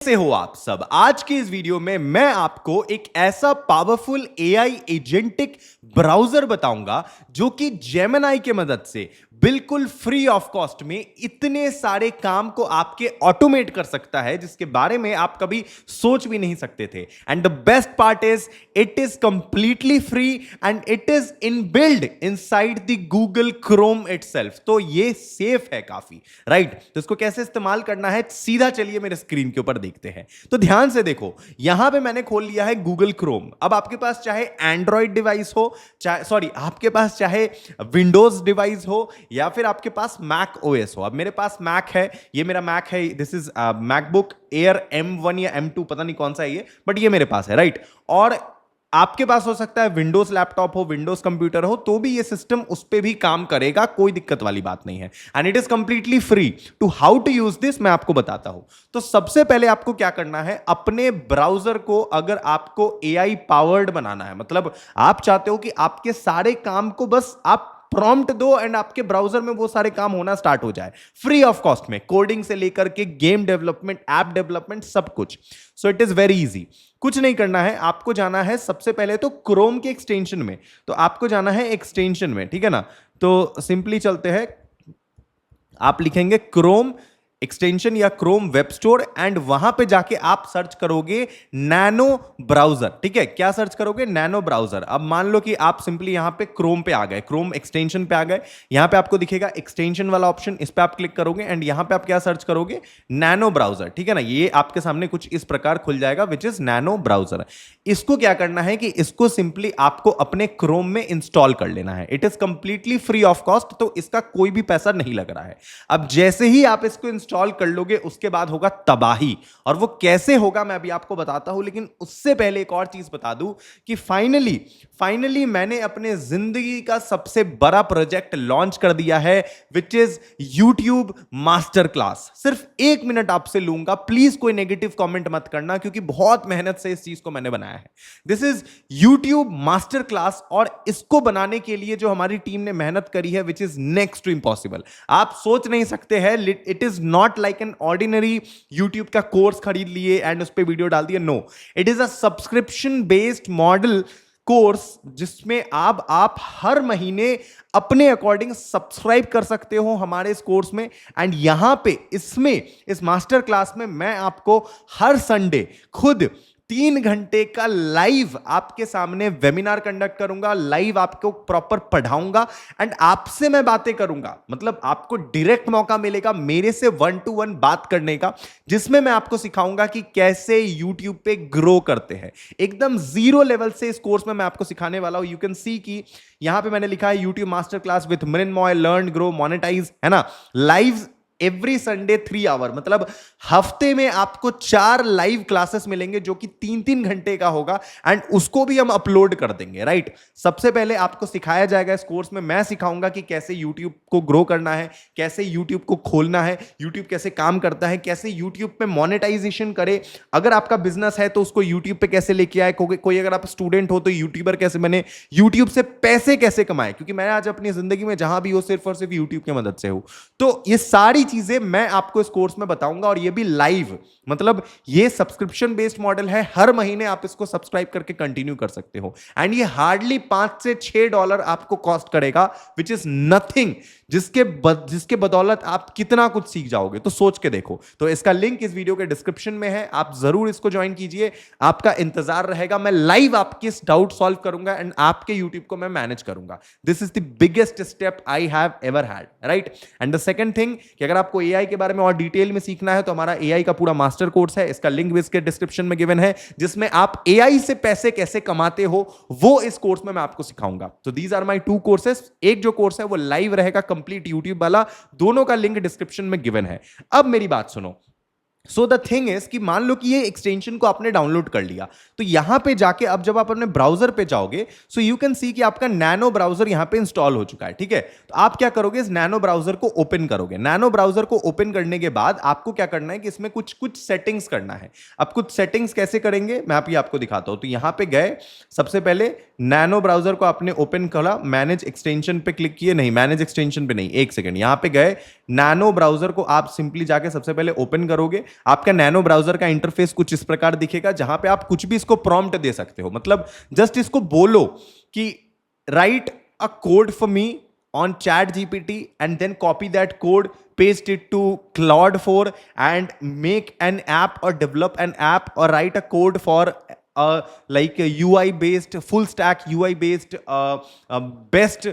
कैसे हो आप सब। आज के इस वीडियो में मैं आपको एक ऐसा पावरफुल एआई एजेंटिक ब्राउजर बताऊंगा जो कि जेमिनी की मदद से बिल्कुल फ्री ऑफ कॉस्ट में इतने सारे काम को आपके ऑटोमेट कर सकता है जिसके बारे में आप कभी सोच भी नहीं सकते थे। And the best part is it is completely free and it is inbuilt inside the Google Chrome itself. तो ये सेफ है काफी, राइट। तो इसको कैसे इस्तेमाल करना है सीधा चलिए मेरे स्क्रीन के ऊपर देखते हैं। तो ध्यान से देखो, यहां पे मैंने खोल लिया है गूगल क्रोम। अब आपके पास चाहे एंड्रॉइड डिवाइस हो, चाहे आपके पास चाहे विंडोज डिवाइस हो या फिर आपके पास मैक ओएस हो। अब मेरे पास मैक है, ये मेरा मैक है, this is MacBook air M1 या M2, पता नहीं कौन सा है ये, बट ये मेरे पास है, राइट। और आपके पास हो सकता है विंडोज लैपटॉप हो, विंडोज कंप्यूटर हो, तो भी ये सिस्टम उस पर भी काम करेगा, कोई दिक्कत वाली बात नहीं है। And it is completely free. To how to use this मैं आपको बताता हूं। तो सबसे पहले आपको क्या करना है, अपने ब्राउजर को, अगर आपको एआई पावर्ड बनाना है, मतलब आप चाहते हो कि आपके सारे काम को बस आप प्रॉम्प्ट दो एंड आपके ब्राउजर में वो सारे काम होना स्टार्ट हो जाए फ्री ऑफ कॉस्ट में, कोडिंग से लेकर के गेम डेवलपमेंट, ऐप डेवलपमेंट, सब कुछ। So it is very easy. कुछ नहीं करना है, आपको जाना है सबसे पहले तो क्रोम के एक्सटेंशन में। तो आपको जाना है एक्सटेंशन में, ठीक है ना। तो सिंपली चलते हैं, आप लिखेंगे क्रोम एक्सटेंशन या क्रोम वेब स्टोर एंड वहां पे जाके आप सर्च करोगे नैनो ब्राउजर। ठीक है, क्या सर्च करोगे? Nano browser. अब मान लो कि आप सिंपली यहां पे क्रोम पे आ गए, क्रोम एक्सटेंशन पे आ गए, यहां पे आपको दिखेगा एक्सटेंशन वाला ऑप्शन, इस पे आप क्लिक करोगे एंड यहां पे आप क्या सर्च करोगे? Nano browser. ठीक है ना, ये आपके सामने कुछ इस प्रकार खुल जाएगा, विच इज नैनो ब्राउजर। इसको क्या करना है कि इसको सिंपली आपको अपने क्रोम में इंस्टॉल कर लेना है। It is completely free of cost, तो इसका कोई भी पैसा नहीं लग रहा है। अब जैसे ही आप इसको इंस्टॉल कर लोगे उसके बाद होगा तबाही, और वो कैसे होगा मैं अभी आपको बताता हूं। लेकिन उससे पहले एक और चीज बता दूं कि फाइनली मैंने अपने जिंदगी का सबसे बड़ा प्रोजेक्ट लॉन्च कर दिया है, which is YouTube master class. सिर्फ 1 मिनट आपसे लूंगा, प्लीज कोई नेगेटिव कमेंट मत करना, क्योंकि बहुत मेहनत से इस चीज को मैंने बनाया है। This is YouTube master class, और इसको बनाने के लिए जो हमारी टीम ने मेहनत करी है, which is next to impossible. आप सोच नहीं सकते हैं, it is not like an ordinary YouTube का कोर्स खरीद लिए एंड उस पर वीडियो डाल दिए। No, it is a subscription based model course, जिसमें आप हर महीने अपने अकॉर्डिंग सब्सक्राइब कर सकते हो हमारे इस कोर्स में। एंड यहां पे इस मास्टर क्लास में मैं आपको हर संडे खुद 3 घंटे का लाइव आपके सामने वेबिनार कंडक्ट करूंगा, लाइव आपको प्रॉपर पढ़ाऊंगा एंड आपसे मैं बातें करूंगा। मतलब आपको डायरेक्ट मौका मिलेगा मेरे से 1 to 1 बात करने का, जिसमें मैं आपको सिखाऊंगा कि कैसे YouTube पे ग्रो करते हैं। एकदम जीरो लेवल से इस कोर्स में मैं आपको सिखाने वाला हूं। यू कैन सी कि यहां पे मैंने लिखा है YouTube master class with Mrinmay, learn, grow, monetize, है ना। लाइव एवरी संडे 3 आवर, मतलब हफ्ते में आपको 4 लाइव क्लासेस मिलेंगे जो कि 3-3 घंटे का होगा, एंड उसको भी हम अपलोड कर देंगे, राइट। सबसे पहले आपको सिखाया जाएगा इस कोर्स में, मैं सिखाऊंगा कि कैसे YouTube को ग्रो करना है, कैसे YouTube को खोलना है, YouTube कैसे काम करता है, कैसे YouTube पे मोनेटाइजेशन करे, अगर आपका बिजनेस है तो उसको YouTube पे कैसे लेके आए, कोई अगर आप स्टूडेंट हो तो यूट्यूबर कैसे बने, YouTube से पैसे कैसे कमाए, क्योंकि मैं आज अपनी जिंदगी में जहां भी हो सिर्फ और सिर्फ YouTube की मदद से हूं। तो ये सारी चीजें मैं आपको इस कोर्स में बताऊंगा, और ये भी लाइव। मतलब ये सब्सक्रिप्शन बेस्ड मॉडल है, हर महीने आप इसको सब्सक्राइब करके कंटिन्यू कर सकते हो, एंड ये हार्डली $5 से $6 आपको कॉस्ट करेगा, विच इज नथिंग, जिसके बदौलत आप कितना कुछ सीख जाओगे। तो सोच के देखो। तो इसका लिंक इस वीडियो के डिस्क्रिप्शन में है, आप जरूर इसको ज्वाइन कीजिए, आपका इंतजार रहेगा। मैं लाइव आपके डाउट सॉल्व करूंगा एंड आपके यूट्यूब को मैं मैनेज करूंगा। This is the biggest step I have ever had, right. And the second thing कि अगर आपको एआई के बारे में और डिटेल में सीखना है तो हमारा एआई का पूरा मास्टर कोर्स है, इसका लिंक भी इसके डिस्क्रिप्शन में गिवन है, जिसमें आप एआई से पैसे कैसे कमाते हो वो इस कोर्स में मैं आपको सिखाऊंगा। तो दीज आर माय 2 कोर्सेस। एक जो कोर्स है वो लाइव रहेगा, कंप्लीट यूट्यूब वाला, दोनों का लिंक डिस्क्रिप्शन में गिवन है। अब मेरी बात सुनो। सो द थिंग इज कि मान लो कि ये एक्सटेंशन को आपने डाउनलोड कर लिया, तो यहां पे जाके अब जब आप अपने ब्राउजर पे जाओगे, सो यू कैन सी कि आपका नैनो ब्राउजर यहां पे इंस्टॉल हो चुका है। ठीक है, तो आप क्या करोगे, इस नैनो ब्राउजर को ओपन करोगे। नैनो ब्राउजर को ओपन करने के बाद आपको क्या करना है कि इसमें कुछ सेटिंग्स करना है। अब कुछ सेटिंग्स कैसे करेंगे मैं अभी आपको दिखाता हूं। तो यहां पे गए, सबसे पहले नैनो ब्राउजर को आपने ओपन करा, मैनेज एक्सटेंशन पे क्लिक किए, नहीं मैनेज एक्सटेंशन पे नहीं, एक सेकंड, यहां पे गए, नैनो ब्राउजर को आप सिंपली जाके सबसे पहले ओपन करोगे। आपका नैनो ब्राउजर का इंटरफेस कुछ इस प्रकार दिखेगा, जहां पे आप कुछ भी इसको प्रॉम्प्ट दे सकते हो। मतलब जस्ट इसको बोलो कि right a code for me on chat gpt and then copy that code, paste it to Claude 4 and make an app or develop an app or write a code for like a UI based, full stack UI based best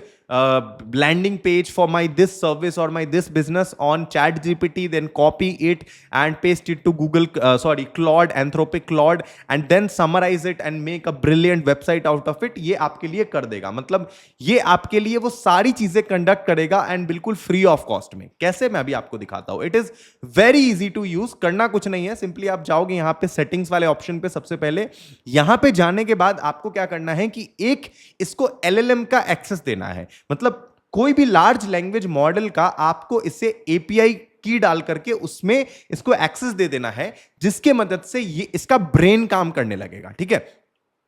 landing page for my this service or my this business on chat gpt, then copy it and paste it to Google Claude, Anthropic Claude, and then summarize it and make a brilliant website out of it। ये आपके लिए कर देगा, मतलब ये आपके लिए वो सारी चीजें कंडक्ट करेगा एंड बिल्कुल फ्री ऑफ कॉस्ट में। कैसे, मैं अभी आपको दिखाता हूं। It is very easy to use, करना कुछ नहीं है, सिंपली आप जाओगे यहां पे सेटिंग्स वाले ऑप्शन पे। सबसे पहले यहां पे जाने के बाद आपको क्या करना है कि एक इसको LLM का एक्सेस देना है। मतलब कोई भी लार्ज लैंग्वेज मॉडल का आपको इससे API की डाल करके उसमें इसको एक्सेस दे देना है, जिसके मदद से ये इसका ब्रेन काम करने लगेगा। ठीक है,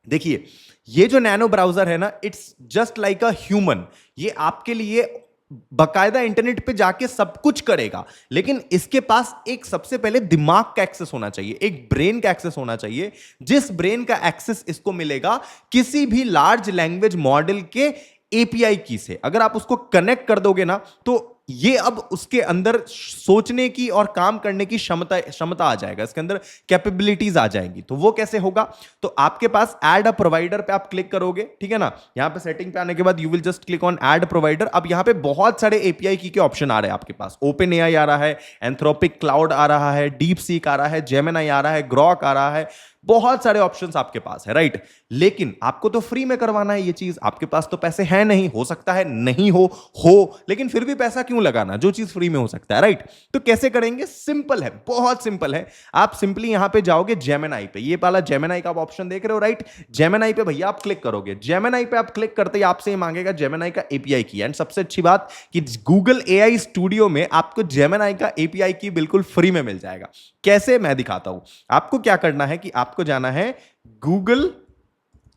देखिए ये जो नैनो ब्राउजर है ना, it's just like a human. ये आपके लिए बकायदा इंटरनेट पे जाके सब कुछ करेगा, लेकिन इसके पास एक सबसे पहले दिमाग का एक्सेस होना चाहिए, एक ब्रेन का एक्सेस होना चाहिए, जिस ब्रेन का एक्सेस इसको मिलेगा किसी भी लार्ज लैंग्वेज मॉडल के API की से। अगर आप उसको कनेक्ट कर दोगे ना, तो ये अब उसके अंदर सोचने की और काम करने की क्षमता आ जाएगा, इसके अंदर कैपेबिलिटीज आ जाएंगी। तो वो कैसे होगा, तो आपके पास ऐड अ प्रोवाइडर पे आप क्लिक करोगे, ठीक है ना। यहां पे सेटिंग पे आने के बाद you will just click on add provider. अब यहां पे बहुत सारे API की के ऑप्शन आ रहे हैं आपके पास। ओपन AI आ रहा है, एंथ्रोपिक क्लाउड आ रहा है, डीप सीक आ रहा है, जेमिनी आ रहा है, ग्रॉक आ रहा है, बहुत सारे ऑप्शंस आपके पास है, राइट। लेकिन आपको तो फ्री में करवाना है ये चीज, आपके पास तो पैसे हैं नहीं, हो सकता है नहीं हो, लेकिन फिर भी पैसा क्यों लगाना जो चीज फ्री में हो सकता है, राइट। तो कैसे करेंगे, सिंपल है, बहुत सिंपल है। आप सिंपली यहां पे जाओगे जेमिनी पे, ये वाला जेमिनी का आप ऑप्शन देख रहे हो, राइट। जेमिनी पे भैया आप क्लिक करोगे, जेमिनी पे आप क्लिक करते ही आपसे मांगेगा जेमिनी का API की। एंड सबसे अच्छी बात कि गूगल AI स्टूडियो में आपको जेमिनी का API की बिल्कुल फ्री में मिल जाएगा। कैसे, मैं दिखाता हूं। आपको क्या करना है कि आपको जाना है गूगल,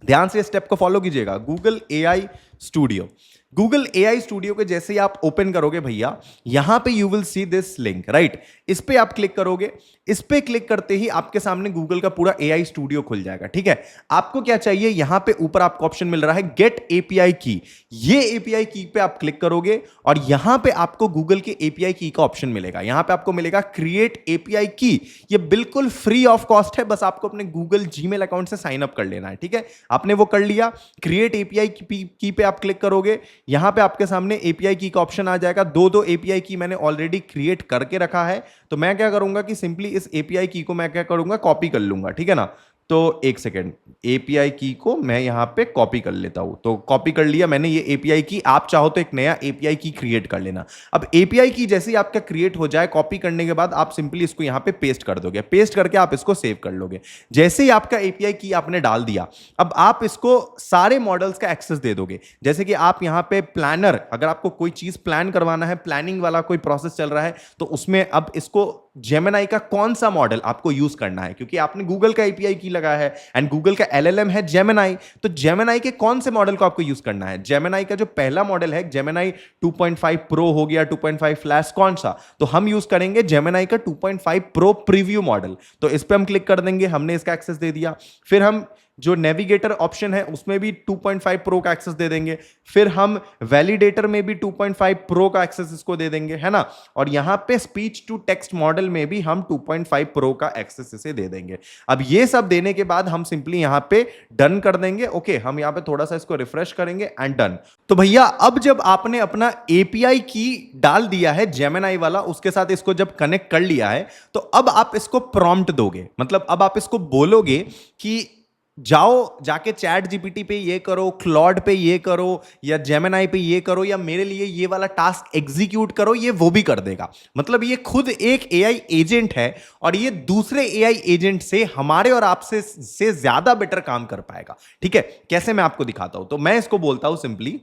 ध्यान से स्टेप को फॉलो कीजिएगा, Google AI studio. Google AI studio के जैसे ही आप ओपन करोगे भैया, यहां पे you will see this link, right. इस पे आप क्लिक करोगे, इस पे क्लिक करते ही आपके सामने गूगल का पूरा AI स्टूडियो खुल जाएगा, ठीक है। आपको क्या चाहिए, यहां पे ऊपर आपको ऑप्शन मिल रहा है गेट API की। ये API की पे आप क्लिक करोगे और यहां पे आपको गूगल के API की का ऑप्शन मिलेगा। यहां पे आपको मिलेगा क्रिएट API की। ये बिल्कुल फ्री ऑफ कॉस्ट है, बस आपको अपने गूगल Gmail अकाउंट से साइन अप कर लेना है, ठीक है। आपने वो कर लिया, क्रिएट API की पे आप क्लिक करोगे, यहां पे आपके सामने API की का ऑप्शन आ जाएगा। दो API की मैंने ऑलरेडी क्रिएट करके रखा है, तो मैं क्या करूंगा कि सिंपली इस API की को मैं क्या करूंगा, कॉपी कर लूंगा, ठीक है ना। तो एक सेकेंड, API की को मैं यहां पे कॉपी कर लेता हूं। तो कॉपी कर लिया मैंने ये API की। आप चाहो तो एक नया API की क्रिएट कर लेना। अब API की जैसे ही आपका क्रिएट हो जाए, कॉपी करने के बाद आप सिंपली इसको यहां पे पेस्ट कर दोगे। पेस्ट करके आप इसको सेव कर लोगे। जैसे ही आपका API की आपने डाल दिया, अब आप इसको सारे मॉडल्स का एक्सेस दे दोगे। जैसे कि आप यहां पे प्लानर, अगर आपको कोई चीज प्लान करवाना है, प्लानिंग वाला कोई प्रोसेस चल रहा है, तो उसमें अब इसको जेमिनी का कौन सा मॉडल आपको यूज करना है, क्योंकि आपने गूगल का API की लगा है एंड गूगल का LLM है जेमिनी, तो जेमिनी के कौन से मॉडल को आपको यूज करना है। जेमिनी का जो पहला मॉडल है, जेमिनी 2.5 प्रो हो गया, 2.5 फ्लैश, कौन सा, तो हम यूज करेंगे जेमिनी का 2.5 प्रो प्रीव्यू मॉडल। तो इस पे हम क्लिक कर देंगे, हमने इसका एक्सेस दे दिया। फिर हम जो नेविगेटर ऑप्शन है उसमें भी 2.5 प्रो का एक्सेस दे देंगे। फिर हम वैलिडेटर में भी 2.5 प्रो का एक्सेस इसको दे देंगे, है ना। और यहां पे स्पीच टू टेक्स्ट मॉडल में भी हम 2.5 प्रो का एक्सेस इसे दे देंगे। अब ये सब देने के बाद हम सिंपली यहां पे डन कर देंगे। ओके, हम यहां पे थोड़ा सा इसको रिफ्रेश करेंगे एंड डन। तो भैया अब जब आपने अपना API की डाल दिया है जेमिनी वाला, उसके साथ इसको जब कनेक्ट कर लिया है, तो अब आप इसको प्रॉम्प्ट दोगे। मतलब अब आप इसको बोलोगे कि जाके चैट GPT पे ये करो, क्लॉड पे ये करो, या जेमिनी पे ये करो, या मेरे लिए ये वाला टास्क एग्जीक्यूट करो, ये वो भी कर देगा। मतलब ये खुद एक AI एजेंट है और ये दूसरे AI एजेंट से हमारे और आपसे से ज्यादा बेटर काम कर पाएगा, ठीक है। कैसे, मैं आपको दिखाता हूं। तो मैं इसको बोलता हूं simply,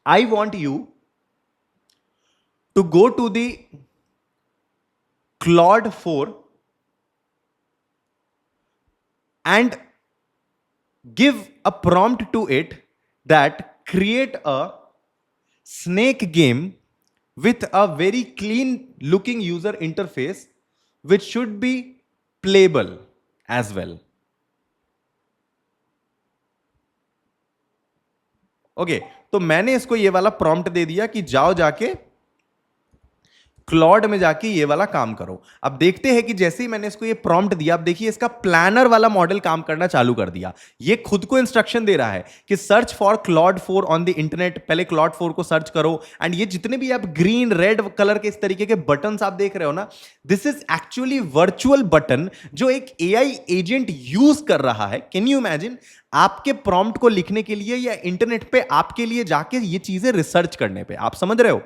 I want you to go to the Claude 4 and give a prompt to it that create a snake game with a very clean looking user interface which should be playable as well. Okay, तो मैंने इसको ये वाला prompt दे दिया कि जाओ जाके Claude में जाके ये वाला काम करो। अब देखते हैं कि जैसे ही मैंने इसको ये प्रॉम्प्ट दिया, अब देखिए इसका प्लानर वाला मॉडल काम करना चालू कर दिया। ये खुद को इंस्ट्रक्शन दे रहा है कि search for Claude 4 on the internet, पहले क्लॉड 4 को सर्च करो। एंड ये जितने भी आप ग्रीन रेड कलर के इस तरीके के बटन्स आप देख रहे हो ना, this is actually virtual button जो एक एआई एजेंट यूज कर रहा है। कैन यू इमेजिन, आपके प्रॉम्प्ट को लिखने के लिए या इंटरनेट पे आपके लिए जाके ये चीजें रिसर्च करने पे, आप समझ रहे हो।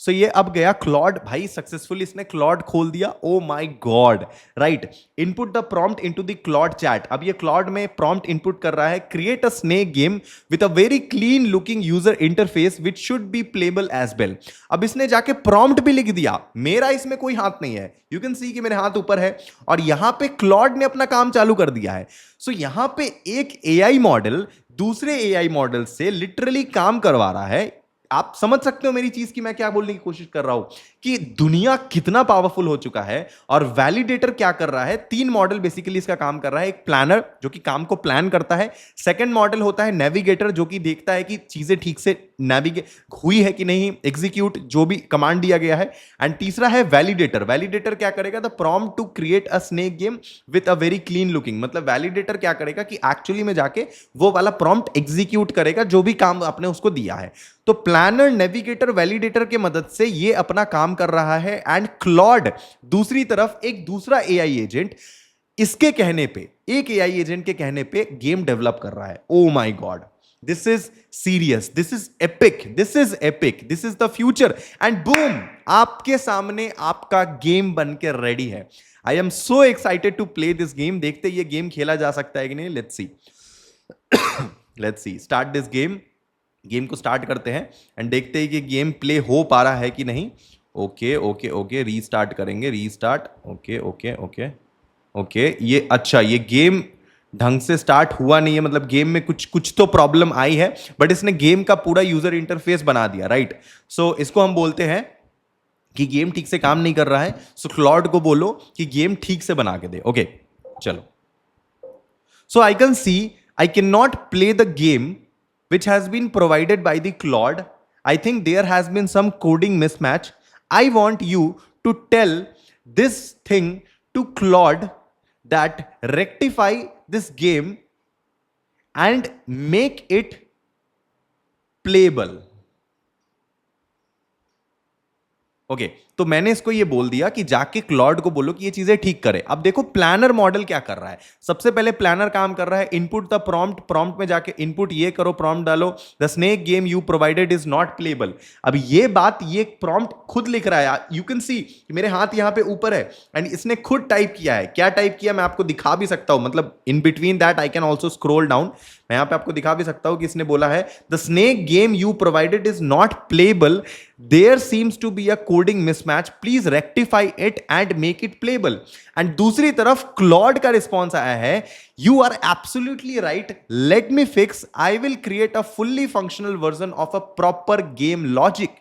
सो ये अब गया क्लॉड, भाई सक्सेसफुली इसने क्लॉड खोल दिया। Oh my God, right. Input the prompt into the Claude chat. अब ये क्लॉड में प्रॉम्प्ट इनपुट कर रहा है, create a snake game with a very clean looking user interface which should be playable as well. अब इसने जाके prompt भी लिख दिया, मेरा इसमें कोई हाथ नहीं है। यू कैन सी कि मेरे हाथ ऊपर है और यहां पे क्लॉड ने अपना काम चालू कर दिया है। सो यहां पे एक एआई मॉडल दूसरे एआई मॉडल से लिटरली काम करवा रहा है। आप समझ सकते हो मेरी चीज की मैं क्या बोलने की कोशिश कर रहा हूं, कि दुनिया कितना पावरफुल हो चुका है। और वैलिडेटर क्या कर रहा है, 3 मॉडल बेसिकली इसका काम कर रहा है। एक प्लानर जो कि काम को प्लान करता है, सेकंड मॉडल होता है नेविगेटर जो कि देखता है कि चीजें ठीक से नेविगेट हुई है कि नहीं, एग्जीक्यूट जो भी कमांड दिया गया है। एंड तीसरा है वैलिडेटर। वैलिडेटर क्या करेगा, the prompt to create a snake game with a very clean looking. मतलब वैलिडेटर क्या करेगा कि एक्चुअली में जाके वो वाला प्रॉम्प्ट एग्जीक्यूट करेगा जो भी काम आपने उसको दिया है। तो प्लानर, नेविगेटर, वैलिडेटर की मदद से ये अपना काम कर रहा है। एंड क्लॉड दूसरी तरफ एक दूसरा एआई एजेंट इसके कहने पे, एक एआई एजेंट के कहने पे गेम डेवलप कर रहा है। Oh my God, this is serious, this is epic, this is epic, this is the future. And boom, आपके सामने आपका गेम बन के रेडी है। I am so excited to play this game. देखते ये गेम खेला जा सकता है कि नहीं, let's see. Let's see, start this game. Game को स्टार्ट करते हैं एंड देखते हैं कि गेम प्ले हो पा रहा है कि नहीं। ओके ओके ओके, रीस्टार्ट करेंगे, restart. Okay okay okay okay, ये अच्छा, ये गेम ढंग से स्टार्ट हुआ नहीं है, मतलब गेम में कुछ कुछ तो प्रॉब्लम आई है, बट इसने गेम का पूरा यूजर इंटरफेस बना दिया, राइट। सो इसको हम बोलते हैं कि गेम ठीक से काम नहीं कर रहा है। सो क्लॉड को बोलो कि गेम ठीक से बना के दे। ओके चलो। So I can see I can not play the game which has been provided by the Claude. I think there has been some coding mismatch. I want you to tell this thing to Claude that rectify this game and make it playable. Okay तो मैंने इसको ये बोल दिया कि जाके Claude को बोलो कि ये चीजें ठीक करे। अब देखो प्लानर मॉडल क्या कर रहा है। सबसे पहले प्लानर काम कर रहा है, इनपुट द प्रॉम्प्ट, प्रॉम्प्ट में जाके इनपुट ये करो, प्रॉम्प्ट डालो, the snake game you provided is not payable. अब ये बात ये प्रॉम्प्ट खुद लिख रहा है। यू कैन सी मेरे हाथ यहां पे ऊपर है एंड इसने खुद टाइप किया है। क्या टाइप किया मैं आपको दिखा भी सकता हूं, मतलब in between that I can also scroll down. मैं यहां पे आपको दिखा भी सकता हूं कि इसने बोला है the snake game you provided is not playable, there seems to be a coding mismatch, please rectify it and make it playable. And दूसरी तरफ क्लॉड का रिस्पॉन्स आया है, you are absolutely right, let me fix, I will create a fully functional version of a proper game logic.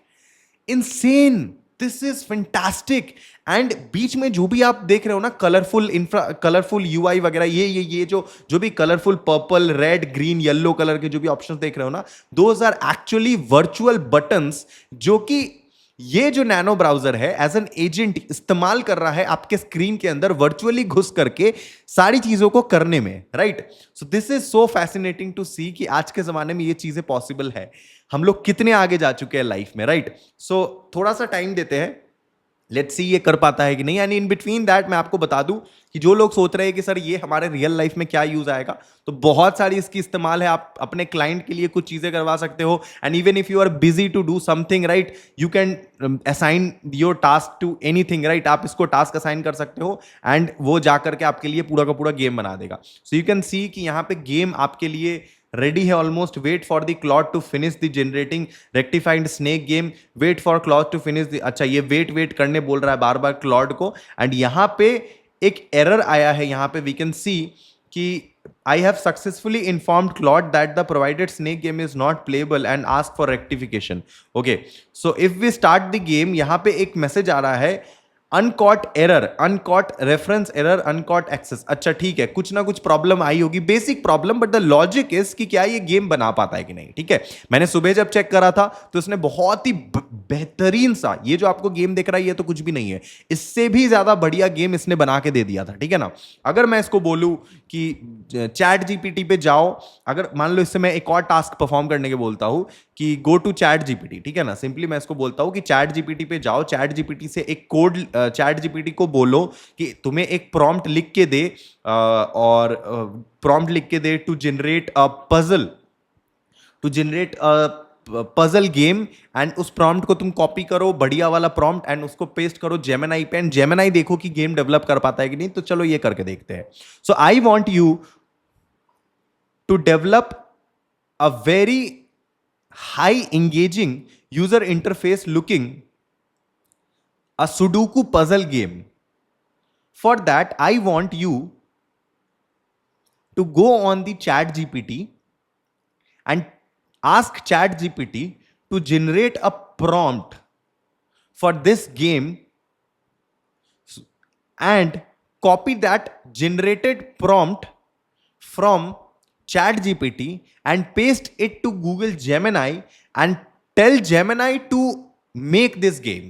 Insane, this is fantastic. And बीच में जो भी आप देख रहे हो ना, कलरफुल यूआई वगैरह, ये जो भी colourful purple, red, green, yellow colour के जो भी ऑप्शंस देख रहे हो ना, those are actually virtual buttons जो कि ये जो नैनो ब्राउजर है एज एन एजेंट इस्तेमाल कर रहा है आपके स्क्रीन के अंदर वर्चुअली घुस करके सारी चीजों को करने में, right. So this is so fascinating to see कि आज के जमाने में ये चीजें पॉसिबल है। हम लोग कितने आगे जा चुके हैं लाइफ में, राइट। सो थोड़ा सा टाइम देते हैं, लेट्स सी ये कर पाता है कि नहीं। यानी इन बिटवीन दैट मैं आपको बता दूं कि जो लोग सोच रहे हैं कि सर ये हमारे रियल लाइफ में क्या यूज आएगा, तो बहुत सारी इसकी इस्तेमाल है। आप अपने क्लाइंट के लिए कुछ चीजें करवा सकते हो। And even if you are busy to do something, right, you can assign your task to anything, right. आप इसको टास्क असाइन कर सकते हो एंड वो जाकर के आपके लिए पूरा का पूरा गेम बना देगा। सो यू कैन सी कि यहाँ पे गेम आपके लिए रेडी है almost. Wait for the Claude to finish the generating rectified snake game, wait for Claude to finish the, अच्छा ये वेट करने बोल रहा है बार बार क्लॉड को। एंड यहां पे एक एरर आया है, यहां पे वी कैन सी कि I have successfully informed Claude that the provided snake game is not playable and ask for rectification. Okay, so if we start the game, यहाँ पे एक मैसेज आ रहा है, uncaught error, uncaught reference error, uncaught access. अच्छा ठीक है, कुछ ना कुछ प्रॉब्लम आई होगी, basic problem, but the logic is कि क्या ये गेम बना पाता है कि नहीं। ठीक है, मैंने सुबह जब चेक करा था तो उसने बहुत ही बेहतरीन सा, ये जो आपको गेम दिख रहा है ये तो कुछ भी नहीं है, इससे भी ज्यादा बढ़िया गेम इसने बना के दे दिया था। ठीक है ना, अगर मैं इसको बोलूं कि चैट जीपीटी पे जाओ, अगर मान लो इससे मैं एक और टास्क परफॉर्म करने के बोलता हूं कि गो टू चैट जीपीटी, ठीक है ना, सिंपली मैं इसको बोलता हूं कि चैट जीपीटी पे जाओ, चैट जीपीटी से एक कोड, चैट जीपीटी को बोलो कि तुम्हें एक प्रॉम्प्ट लिख के दे, और प्रॉम्प्ट लिख के दे to generate a puzzle, to generate a puzzle game, and उस प्रॉम्प्ट को तुम कॉपी करो, बढ़िया वाला प्रॉम्प्ट, एंड उसको पेस्ट करो जेमिनाई पे, एंड जेमिनाई देखो कि गेम डेवलप कर पाता है कि नहीं। तो चलो ये करके देखते हैं। So I want you to develop a very high engaging user interface looking a Sudoku puzzle game. For that, I want you to go on the Chat GPT and ask Chat GPT to generate a prompt for this game and copy that generated prompt from ChatGPT and paste it to Google Gemini and tell Gemini to make this game.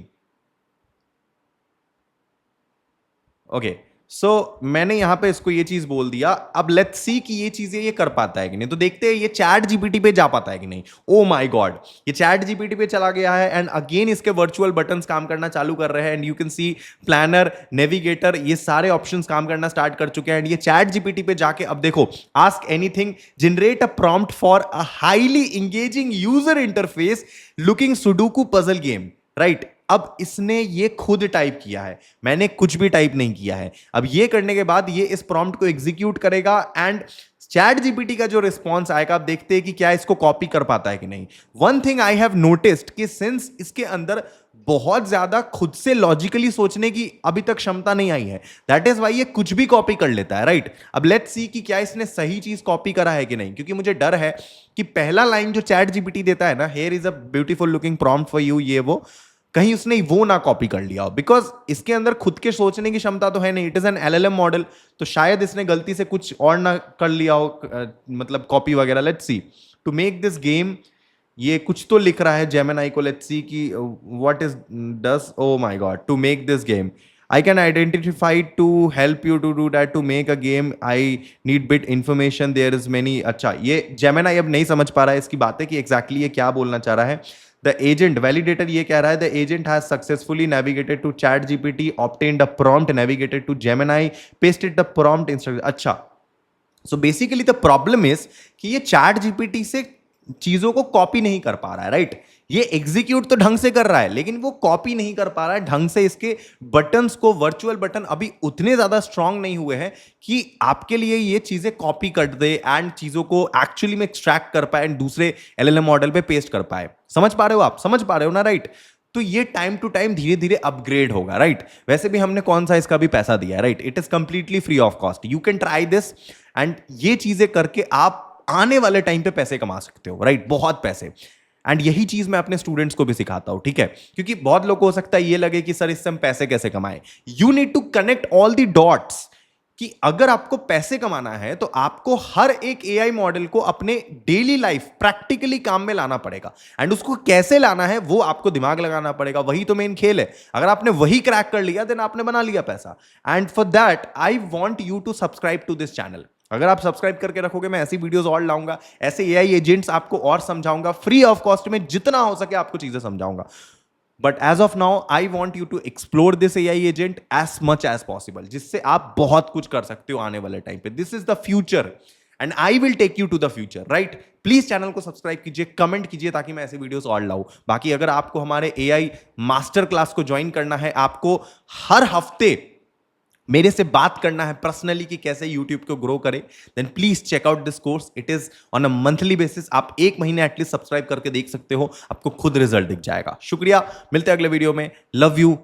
Okay, so मैंने यहां पे इसको ये चीज बोल दिया। अब let's see कि ये चीजें ये कर पाता है कि नहीं। तो देखते हैं ये चैट जीपीटी पे जा पाता है कि नहीं। ओ माय गॉड, ये चैट जीपीटी पे चला गया है, एंड अगेन इसके वर्चुअल बटन्स काम करना चालू कर रहे हैं, and you can see planner, navigator, ये सारे ऑप्शंस काम करना स्टार्ट कर चुके हैं। एंड ये चैट जीपीटी पे जाके अब देखो, ask anything, generate a prompt for a highly engaging user interface looking sudoku puzzle game, right. अब इसने ये खुद टाइप किया है, मैंने कुछ भी टाइप नहीं किया है। अब ये करने के बाद ये इस प्रॉम्प्ट को एग्जीक्यूट करेगा, एंड चैट जीपीटी का जो रिस्पॉन्स आएगा, आप देखते हैं कि क्या इसको कॉपी कर पाता है कि नहीं। One thing I have noticed कि सिंस इसके अंदर बहुत ज्यादा खुद से लॉजिकली सोचने की अभी तक क्षमता नहीं आई है, दैट इज वाई ये कुछ भी कॉपी कर लेता है, राइट। अब लेट्स सी कि क्या इसने सही चीज कॉपी करा है कि नहीं, क्योंकि मुझे डर है कि पहला लाइन जो चैट जीपीटी देता है ना, here is a beautiful looking prompt for you, ये वो, कहीं उसने वो ना कॉपी कर लिया हो, बिकॉज इसके अंदर खुद के सोचने की क्षमता तो है नहीं, it is an LLM model. तो शायद इसने गलती से कुछ और ना कर लिया हो, मतलब कॉपी वगैरह। Let's see, to make this game, ये कुछ तो लिख रहा है जेमिनाई को, लेट्स सी कि what is does, oh my God, to make this game I can identify to help you to do that, to make a game I need bit information, there is many। अच्छा, ये Gemini अब नहीं समझ पा रहा है इसकी बातें कि एग्जैक्टली ये क्या बोलना चाह रहा है। द एजेंट वैलिडेटर ये कह रहा है, the agent has successfully navigated to chat GPT, obtained a prompt, navigated to Gemini, pasted the prompt instruction. अच्छा, so basically the problem is कि ये चैट जीपीटी से चीजों को कॉपी नहीं कर पा रहा है, राइट। ये एग्जीक्यूट तो ढंग से कर रहा है, लेकिन वो कॉपी नहीं कर पा रहा है ढंग से। इसके बटन्स को, वर्चुअल बटन अभी उतने ज्यादा स्ट्रांग नहीं हुए हैं कि आपके लिए ये चीजें कॉपी कर दे एंड चीजों को एक्चुअली में एक्सट्रैक्ट कर पाए एंड दूसरे एलएलएम मॉडल पे पेस्ट कर पाए। समझ पा रहे हो आप, समझ पा रहे हो ना, राइट। तो ये टाइम टू टाइम धीरे धीरे अपग्रेड होगा, राइट। वैसे भी हमने कौन सा इसका भी पैसा दिया है, right. It is completely free of cost, you can try this, and ये चीजें करके आप आने वाले टाइम पे पैसे कमा सकते हो, राइट, बहुत पैसे। एंड यही चीज मैं अपने स्टूडेंट्स को भी सिखाता हूं, ठीक है, क्योंकि बहुत लोग को हो सकता है ये लगे कि सर इससे हम पैसे कैसे कमाएं। You need to connect all the dots कि अगर आपको पैसे कमाना है तो आपको हर एक एआई मॉडल को अपने डेली लाइफ प्रैक्टिकली काम में लाना पड़ेगा, एंड उसको कैसे लाना है वो आपको दिमाग लगाना पड़ेगा। वही तो मेन खेल है। अगर आपने वही क्रैक कर लिया देन आपने बना लिया पैसा। And for that I want you to subscribe to this channel. अगर आप सब्सक्राइब करके रखोगे, मैं ऐसी वीडियोस और लाऊंगा, ऐसे एआई एजेंट्स आपको और समझाऊंगा, फ्री ऑफ कॉस्ट में जितना हो सके आपको चीजें समझाऊंगा। But as of now I want you to explore this AI agent as much as possible, जिससे आप बहुत कुछ कर सकते हो आने वाले टाइम पे। This is the future and I will take you to the future, right. Please channel को सब्सक्राइब कीजिए, कमेंट कीजिए, ताकि मैं ऐसे वीडियोस और लाऊं। बाकी अगर आपको हमारे एआई मास्टर क्लास को ज्वाइन करना है, आपको हर हफ्ते मेरे से बात करना है पर्सनली कि कैसे YouTube को ग्रो करें, then please check out this course. It is on a monthly basis. आप एक महीने एटलीस्ट सब्सक्राइब करके देख सकते हो, आपको खुद रिजल्ट दिख जाएगा। शुक्रिया, मिलते हैं अगले वीडियो में। Love you,